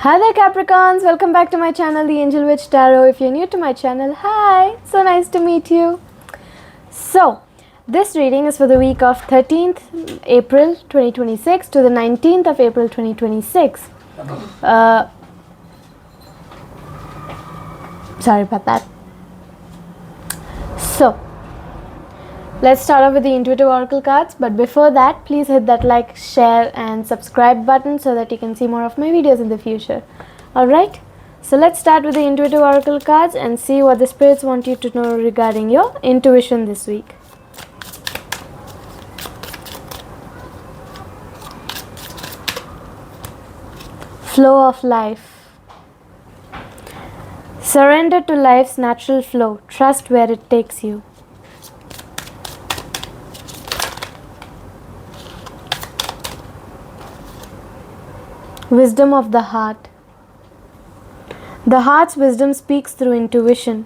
Hi there Capricorns, welcome back to my channel The Angel Witch Tarot. If you're new to my channel, hi, so nice to meet you. So, this reading is for the week of 13th April 2026 to the 19th of April 2026. Sorry about that. So, let's start off with the intuitive oracle cards, but before that, please hit that like, share and subscribe button so that you can see more of my videos in the future. Alright, so let's start with the intuitive oracle cards and see what the spirits want you to know regarding your intuition this week. Flow of life. Surrender to life's natural flow. Trust where it takes you. Wisdom of the heart. The heart's wisdom speaks through intuition.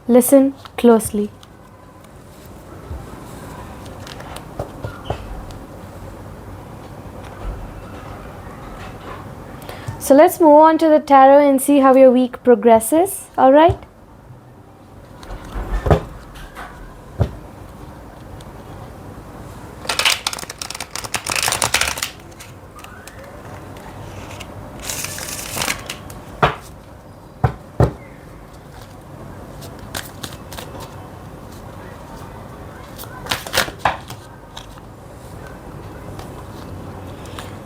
Listen closely. So let's move on to the tarot and see how your week progresses. All right?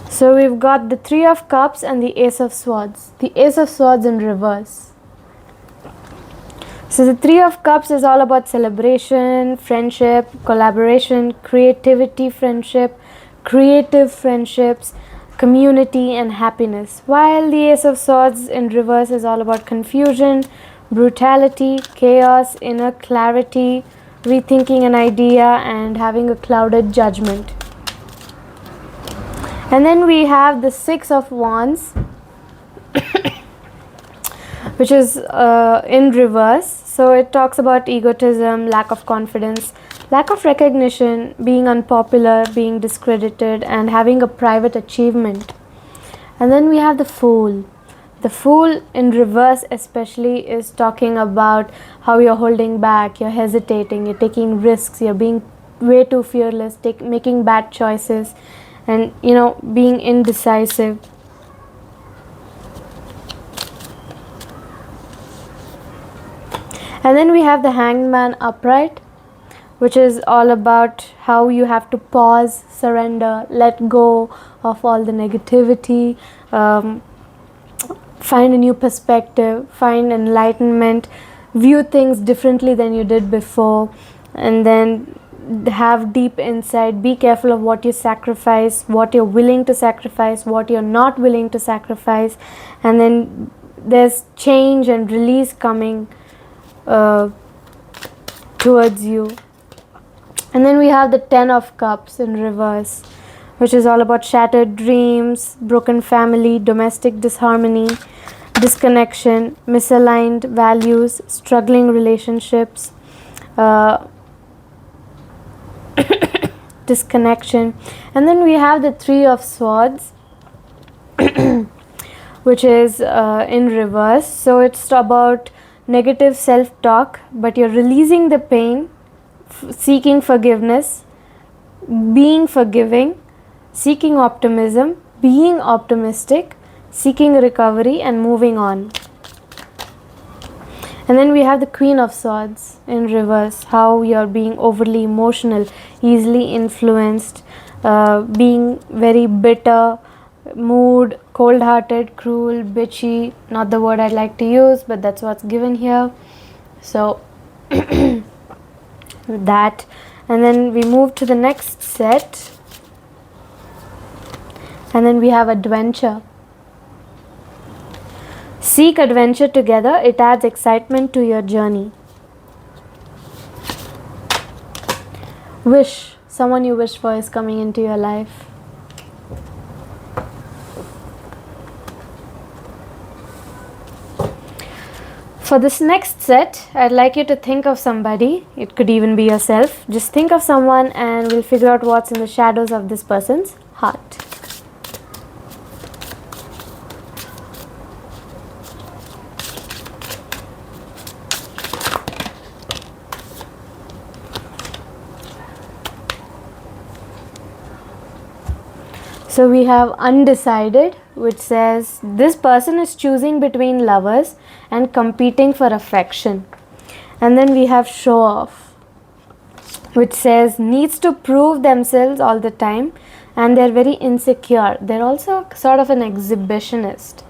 So we've got the Three of Cups and the Ace of Swords. The Ace of Swords in reverse. So the Three of Cups is all about celebration, friendship, collaboration, creativity, friendship, creative friendships, community and happiness. While the Ace of Swords in reverse is all about confusion, brutality, chaos, inner clarity, rethinking an idea and having a clouded judgment. And then we have the Six of Wands, which is in reverse. So it talks about egotism, lack of confidence, lack of recognition, being unpopular, being discredited, and having a private achievement. And then we have the Fool. The Fool in reverse especially is talking about how you're holding back, you're hesitating, you're taking risks, you're being way too fearless, making bad choices, and being indecisive. And then we have the Hanged Man upright, which is all about how you have to pause, surrender, let go of all the negativity, find a new perspective, find enlightenment, view things differently than you did before, and then have deep insight. Be careful of what you sacrifice, what you're willing to sacrifice, what you're not willing to sacrifice, and then there's change and release coming towards you. And then we have the Ten of Cups in reverse, which is all about shattered dreams, broken family, domestic disharmony, disconnection, misaligned values, struggling relationships, disconnection. And then we have the Three of Swords, which is in reverse. So it's about negative self-talk, but you're releasing the pain, seeking forgiveness, being forgiving, seeking optimism, being optimistic, seeking recovery, and moving on. And then we have the Queen of Swords in reverse, how you're being overly emotional, easily influenced, being very bitter, mood, cold-hearted, cruel, bitchy, not the word I'd like to use, but that's what's given here. So that, and then we move to the next set, and then we have Adventure. Seek adventure together. It adds excitement to your journey. Wish. Someone you wish for is coming into your life. For this next set, I'd like you to think of somebody. It could even be yourself. Just think of someone and we'll figure out what's in the shadows of this person's heart. So we have undecided, which says this person is choosing between lovers and competing for affection. And then we have show off, which says needs to prove themselves all the time and they're very insecure. They're also sort of an exhibitionist.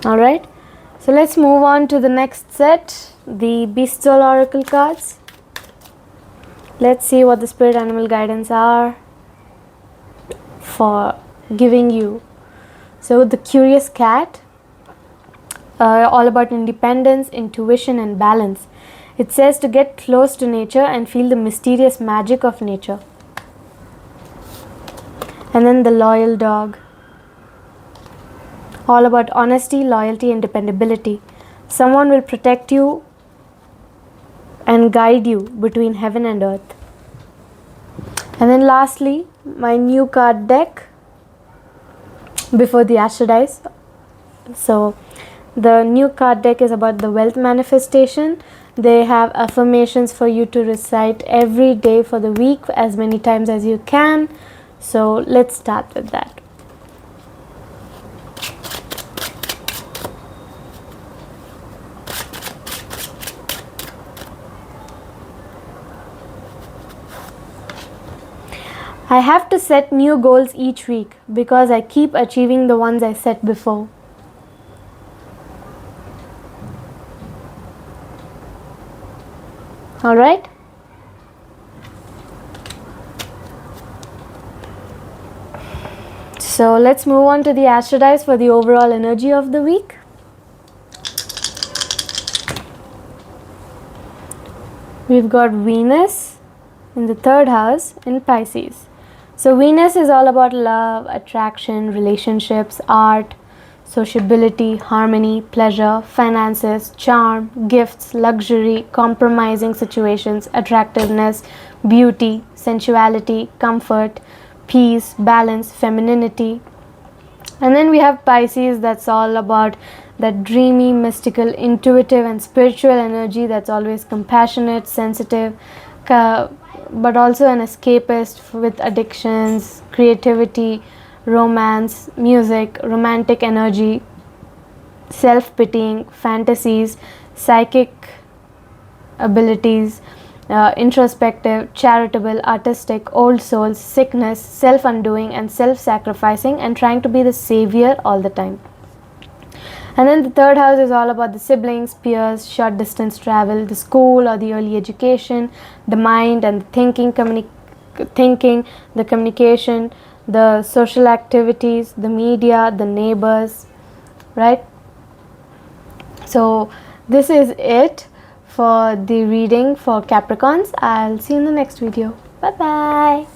Alright, so let's move on to the next set, the Bestial Oracle cards. Let's see what the spirit animal guidance are for giving you. So the Curious Cat, all about independence, intuition and balance. It says to get close to nature and feel the mysterious magic of nature. And then the Loyal Dog, all about honesty, loyalty and dependability. Someone will protect you and guide you between heaven and earth. And then lastly, my new card deck before the Astro Dice. So the new card deck is about the wealth manifestation. They have affirmations for you to recite every day for the week as many times as you can. So let's start with that. I have to set new goals each week because I keep achieving the ones I set before. Alright? So let's move on to the Astro Dice for the overall energy of the week. We've got Venus in the 3rd house in Pisces. So Venus is all about love, attraction, relationships, art, sociability, harmony, pleasure, finances, charm, gifts, luxury, compromising situations, attractiveness, beauty, sensuality, comfort, peace, balance, femininity. And then we have Pisces, that's all about that dreamy, mystical, intuitive and spiritual energy that's always compassionate, sensitive, but also an escapist with addictions, creativity, romance, music, romantic energy, self-pitying, fantasies, psychic abilities, introspective, charitable, artistic, old souls, sickness, self-undoing and self-sacrificing and trying to be the savior all the time. And then the 3rd house is all about the siblings, peers, short distance travel, the school or the early education, the mind and the thinking, the communication, the social activities, the media, the neighbors, right? So this is it for the reading for Capricorns. I'll see you in the next video. Bye bye.